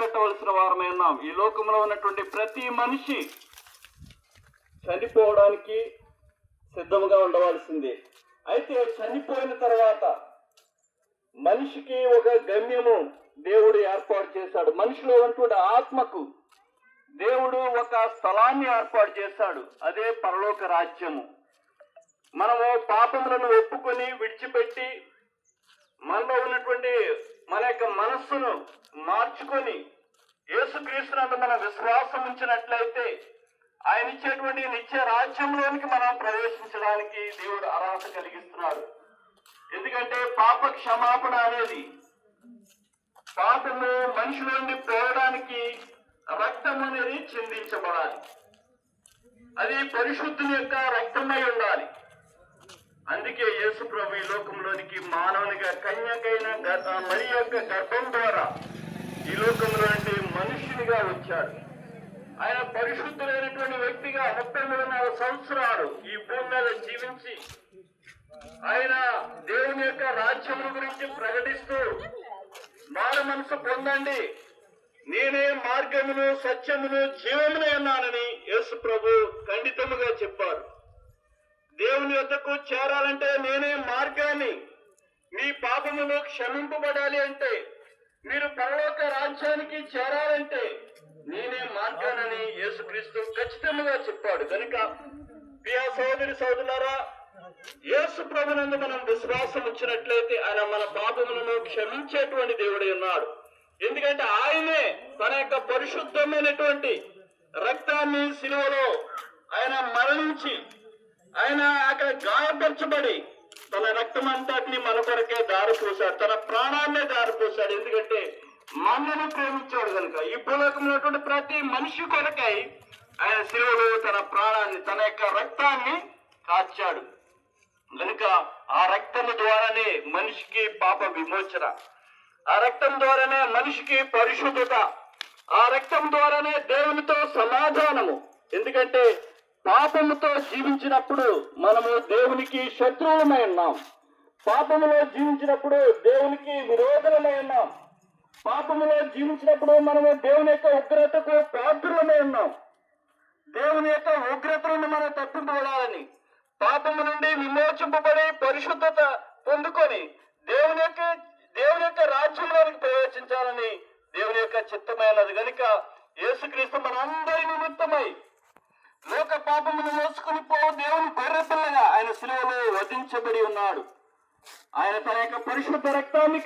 విడిచిపెట్టవలసిన వారమై ఉన్నాం. ఈ లోకంలో ఉన్నటువంటి ప్రతి మనిషి చనిపోవడానికి సిద్ధంగా ఉండవలసిందే. అయితే చనిపోయిన తర్వాత మనిషికి ఒక గమ్యము దేవుడు ఏర్పాటు చేశాడు. మనిషిలో ఉన్నటువంటి ఆత్మకు దేవుడు ఒక స్థలాన్ని ఏర్పాటు చేశాడు. అదే పరలోక రాజ్యము. మనము పాపములను ఒప్పుకొని విడిచిపెట్టి మనలో ఉన్నటువంటి మన యొక్క మనస్సును మార్చుకొని యేసుక్రీస్తునందు మనం విశ్వాసం ఉంచినట్లయితే ఆయన ఇచ్చేటువంటి నిత్య రాజ్యంలోనికి మనం ప్రవేశించడానికి దేవుడు అర్హత కలిగిస్తున్నాడు. ఎందుకంటే పాప క్షమాపణ అనేది పాపము మనిషి నుండి పోవడానికి రక్తం అనేది చిందించబడాలి. అది పరిశుద్ధుని యొక్క రక్తమై ఉండాలి. అందుకే యేసు ప్రభు ఈ లోకంలోనికి మానవునిగా కన్యకైన మరి యొక్క గర్భం ద్వారా ఈ లోకంలో మనుషునిగా వచ్చాడు. ఆయన పరిశుద్ధులైనటువంటి వ్యక్తిగా 33 సంవత్సరాలు ఈ భూమి మీద జీవించి ఆయన దేవుని యొక్క రాజ్యముల గురించి ప్రకటిస్తూ మారు మనసు పొందండి, నేనే మార్గమును సత్యమును జీవమునే అన్నానని యేసు ప్రభు ఖండితముగా చెప్పారు. దేవుని వద్దకు చేరాలంటే నేనే మార్గాన్ని, మీ పాపములు క్షమింపబడాలి అంటే, మీరు పరలోక రాజ్యానికి చేరాలంటే నేనే మార్గానని యేసుక్రీస్తు ఖచ్చితంగా చెప్పాడు. కనుక ప్రియ సోదరి సోదరులారా, యేసు ప్రభునందు మనం విశ్వాసం వచ్చినట్లయితే ఆయన మన పాపములను క్షమించేటువంటి దేవుడై ఉన్నాడు. ఎందుకంటే ఆయనే తన యొక్క పరిశుద్ధమైనటువంటి రక్తాన్ని శిలువలో ఆయన మరణించి ఆయన అక్కడ గాయపరచబడి తన రక్తం అంతటిని మన కొరకే దారిపోశాడు, తన ప్రాణాన్నే దారిపోశాడు. ఎందుకంటే మనల్ని ప్రేమించాడు కనుక ఈ భూలోకంలో ప్రతి మనిషి కొరకై ఆయన శిలువలో తన ప్రాణాన్ని తన యొక్క రక్తాన్ని కాచాడు. కనుక ఆ రక్తము ద్వారానే మనిషికి పాప విమోచన, ఆ రక్తం ద్వారానే మనిషికి పరిశుద్ధత, ఆ రక్తం ద్వారానే దేవునితో సమాధానము. ఎందుకంటే పాపముతో జీవించినప్పుడు మనము దేవునికి శత్రువులమై ఉన్నాం. పాపములో జీవించినప్పుడు దేవునికి విరోధులమై ఉన్నాం. పాపములో జీవించినప్పుడు మనము దేవుని యొక్క ఉగ్రతకు పాత్రులమై ఉన్నాం. దేవుని యొక్క ఉగ్రతను మనం తప్పింపబడాలని, పాపము నుండి విమోచింపబడి పరిశుద్ధత పొందుకొని దేవుని యొక్క రాజ్యంలోనికి ప్రవేశించాలని దేవుని యొక్క చిత్తమైనది. కనుక యేసుక్రీస్తు మనందరి నిమిత్తమై లోక పాపమును మోసుకుని దేవుని గొర్రెపిల్లగా ఆయన శిలువలో వధించబడి ఉన్నాడు. ఆయన తన యొక్క పరిశుద్ధ రక్తాన్ని